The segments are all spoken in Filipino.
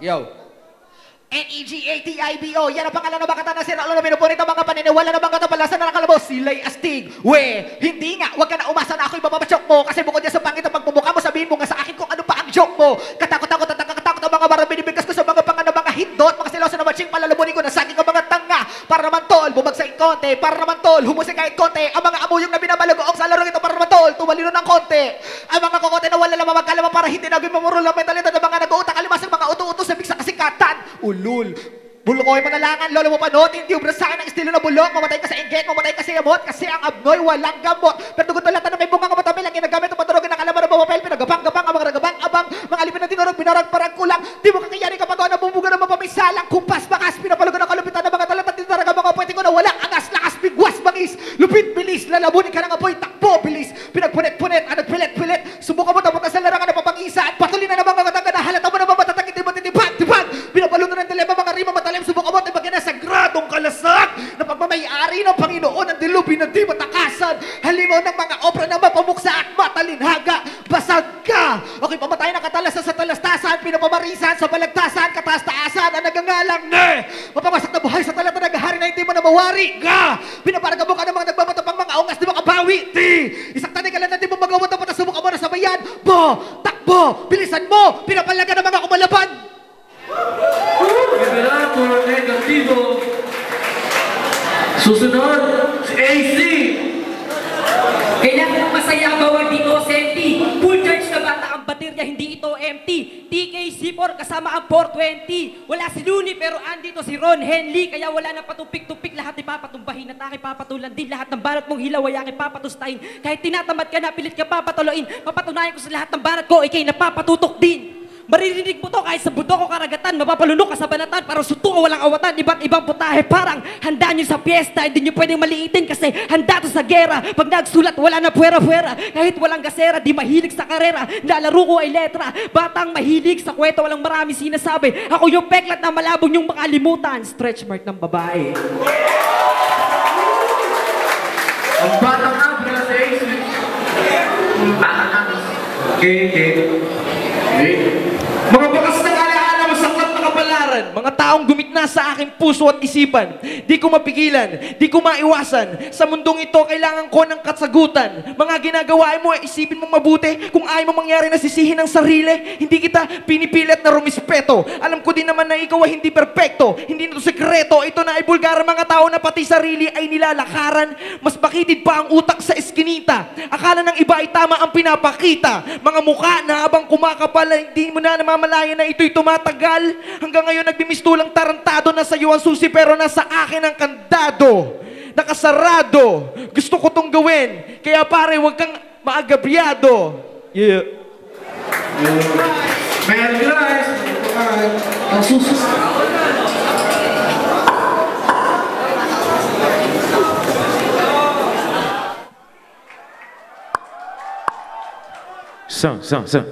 Yo. N-E-G-A-T-I-B-O. Yan ang pangalan ng mga kata na sinaulo na pinupunit ang mga paniniwala ng mga katapalasan na nakalabos. Sila'y astig. We, hindi nga. Huwag ka na umasa na ako'y mapapasyok mo. Kasi bukod yan sa pangit ang pagmumukha mo, sabihin mo nga sa akin kung ano pa ang joke mo. Katakot-takot at nakakatakot ang mga marang binibigkas ko sa mga pangan ng mga hindot. Mga siloso na matching palalamunin ko na saging ang mga tanga. Para naman tol, bumagsain konti. Para naman tol, humusik kahit konti. Ang mga amuyong na binabalagoong sa larong ito para naman tol, tumalino ng konti. Ang mga kokote na wala lamang magkalama para hindi naging mamurol ang mentalidad ng mga nag-uutang alimasang mga utu-uto sa bigsa kasikatan. Ulul. Bulukoy manalangan, lolo mo panot, hindi ubra sa akin ang estilo na bulok. Mamatay ka sa inggit, mamatay ka sa yamot, kasi ang abnoy walang gamot. Pero tugot na lahat na may bunga ng matamil, ang ginagamit ng paturog na kalaman ng pumapel, pinagabang-gabang, ang mga ragabang, abang, mga alipin na tinurog, binarag, parang kulang. Di mo kakayari kapag ako nabubuga ng mapamisalang, kumpas, bakas, pinapalugan ng kalupitan ng mga talat at tinaraga mga pwede ko na walang angas, lakas, bigwas, bangis, lupit, bilis, lalabunin ka ng apoy, takbo, bilis, pinagpunit-punit, anag pilit-pilit, subukan mo tapos sa larangan ng papangisa, at patuloy na naman mga tanga na halata mo na mamatatakin, tipad, pinapalunan ng dilema, mga rima matalim, subukan mo, ibagay na sagradong kalasag na pagmamayari ng Panginoon ang dilubi na di matakasan, halimaw ng mga obra na mapamuksa at matalinhaga, basag ka, ako'y pamatay na katalasan sa talastasan, pinapamarisan sa balagtasan, kataas-taasan, ang nagangalang mapawasak na buhay sa talata naghahari na hindi mo na mawari ka, pinaparagabo ka ng mga nagmamatapang mga ongas, di makabawi, isang tanay ka lang na di mo magawa tapos na subukan mo na sabayan, takbo, bilisan mo, pinapalaga ng mga kumalaban. Liberato negativo. Susunod, si AC. Kailangan masaya ang bawal dito, Senti. Full charge na bata ang baterya, hindi ito empty. TKC4 kasama ang 420. Wala si Looney pero andito si Ron Henley. Kaya wala na patupik-tupik, lahat ipapatumbahin. At aking papatulan din lahat ng barat mong hilaw ay aking papatustahin. Kahit tinatamad ka na, pilit ka papatuloyin. Papatunayan ko sa lahat ng barat ko, ikay napapatutok din. Maririnig mo to kahit sa bundok o karagatan, mapapalunok ka sa banatan, parang suto o walang awatan, iba't ibang putahe, parang handa nyo sa piyesta, hindi nyo pwedeng maliitin kasi handa to sa gera. Pag nagsulat, wala na puwera-puwera, kahit walang gasera, di mahilig sa karera, nalaro ko ay letra, batang mahilig sa kwento, walang marami sinasabi, ako yung peklat na malabong yung makalimutan, stretch mark ng babae. Ang batang abra sa AC. Mga bakas ng alaala, masaklat na kapalaran, mga taong gumitna sa aking puso at isipan, di ko mapigilan, di ko maiwasan, sa mundong ito kailangan ko ng kasagutan. Mga ginagawa mo, isipin mong mabuti, kung ayaw mo mangyari na sisihin ng sarili, hindi kita pinipilit na rumispeto. Alam ko din naman na ikaw ay hindi perpekto, hindi na ito sekreto, ito na ay bulgar, mga tao na pati sarili ay nilalakaran, mas bakitid pa ang utak sa eskinita, akala ng iba ay tama ang pinapakita, mga mukha na habang kumakapal, hindi mo na namamalayan na ito'y tumatagal, hanggang ngayon nagbimistulang tarantado na sa iyo ang susi pero nasa akin ang kandado, nakasarado, gusto ko tong gawin, kaya pare wag kang maagabyado. Yeah. Merry guys. Ang susus. Sir.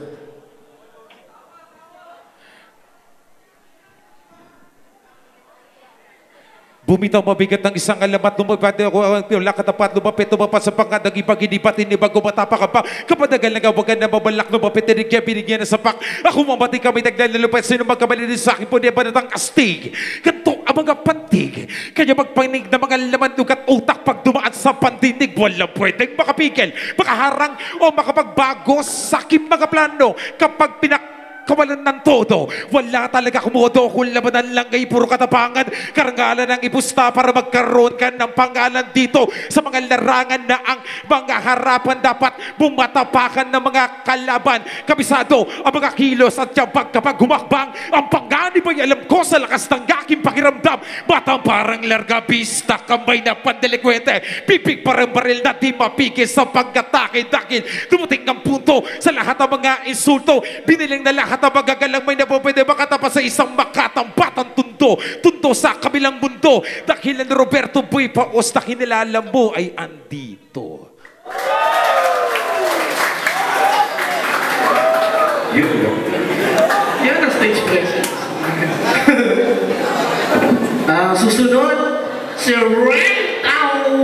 Bumitaw mabigat ng isang alamat, lumapit ako, lakatapat, lumapit sa pangadag, ipag-inipat, inibago, matapa ka pa, kapadagal na gawagan na babalak, lumapit, binigyan na sapak, ako mamati kami, naglalupit, sino magkamali sa akin, pwede ba natang astig, ganito ang mga pantig, kaya magpanig na mga laman, ugat utak, pag dumaan sa pandinig, walang pwedeng makapigil, makaharang, o makapagbago, sakip mga plano, kapag kawalan ng todo, wala talaga kumodo kung labanan lang ay puro katapangan, karangalan ng ipusta para magkaroon ka ng pangalan dito sa mga larangan na ang mga harapan dapat bumatapakan ng mga kalaban, kabisado ang mga kilos at tiyabag kapag humakbang ang panganib ay alam ko sa lakas ng aking pakiramdam, batang parang largabista, kamay na pandelikwete, pipig parang baril na di mapigil sa pagkatake-dakil, dumating ang punto sa lahat ng mga insulto, biniling na lahat ang magagalang may napapwede makatapas sa isang makatambatan tundo sa kabilang mundo. Dakilan ni Roberto Boy Paos na kinilala mo ay andito. Yan ang stage presence. Susunod, si Rentao.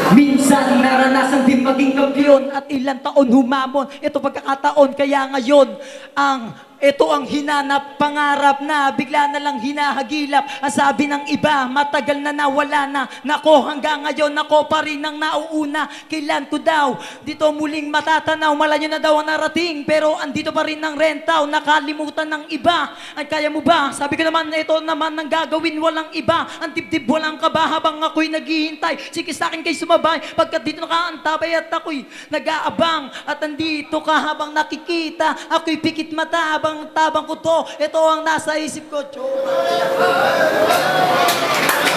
Minsan naranasan din maging kampiyon at ilang taon humamon. Ito pagkakataon, kaya ngayon ang Ito ang hinanap, pangarap na, bigla na lang hinahagilap. Ang sabi ng iba, matagal na nawala na. Nako, hanggang ngayon, nako pa rin ang nauuna. Kailan ko daw, dito muling matatanaw. Malayo na daw ang narating, pero andito pa rin ang rentaw. Nakalimutan ng iba. Ay, kaya mo ba? Sabi ko naman, ito naman ang gagawin, walang iba. Ang dibdib, walang kaba, habang ako'y naghihintay. Sige sa akin kayo sumabay, pagkat dito nakaantabay at ako'y nag-aabang. At andito ka habang nakikita, ako'y pikit mata, habang tabang ko to, ito ang nasa isip ko.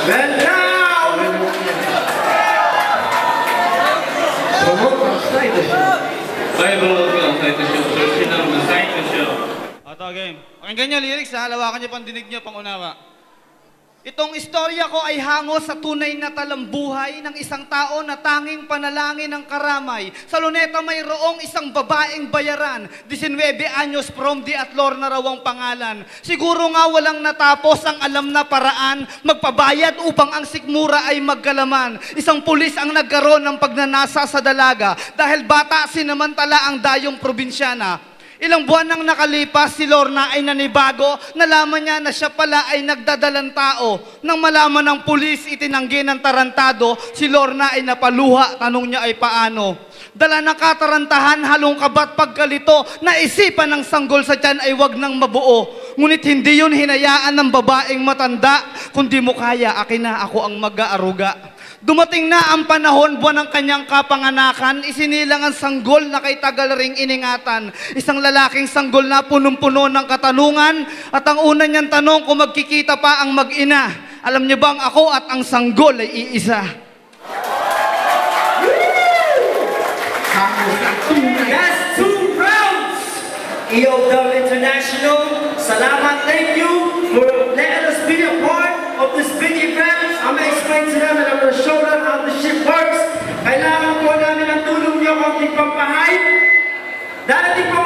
And now, promote ang side show. Bible ang title show. Search lang ang title show. Ito, game. Pakinggan nyo lyrics ha, lawakan nyo pang dinig nyo, pang unawa. Itong istorya ko ay hango sa tunay na talambuhay ng isang tao na tanging panalangin ng karamay. Sa Luneta mayroong isang babaeng bayaran, 19 anyos from di Atlor na raw ang pangalan. Siguro nga walang natapos ang alam na paraan, magpabayad upang ang sikmura ay magkalaman. Isang pulis ang nagkaroon ng pagnanasa sa dalaga dahil bata sinamantala ang dayong probinsyana. Ilang buwan nang nakalipas, si Lorna ay nanibago. Nalaman niya na siya pala ay nagdadalang tao. Nang malaman ng pulis, itinanggi ng tarantado. Si Lorna ay napaluha. Tanong niya ay paano? Dala ng katarantahan, halong kabat pagkalito. Naisipan ng sanggol sa tiyan ay wag nang mabuo. Ngunit hindi yun hinayaan ng babaeng matanda. Kung di mo kaya, akin na, ako ang mag-aaruga. Dumating na ang panahon, buwan ng kanyang kapanganakan, isinilang ang sanggol na kay tagal ring iningatan. Isang lalaking sanggol na punong-puno ng katanungan, at ang una niyang tanong kung magkikita pa ang mag-ina. Alam niyo bang ako at ang sanggol ay iisa? That's 2 rounds! EOW International, salamat, thank you for letting us be a part of this big event. I'm going to explain to them and I'm going to show them how this shit works. Kailangan po namin ang tulong niyo kung pampahype. Darating po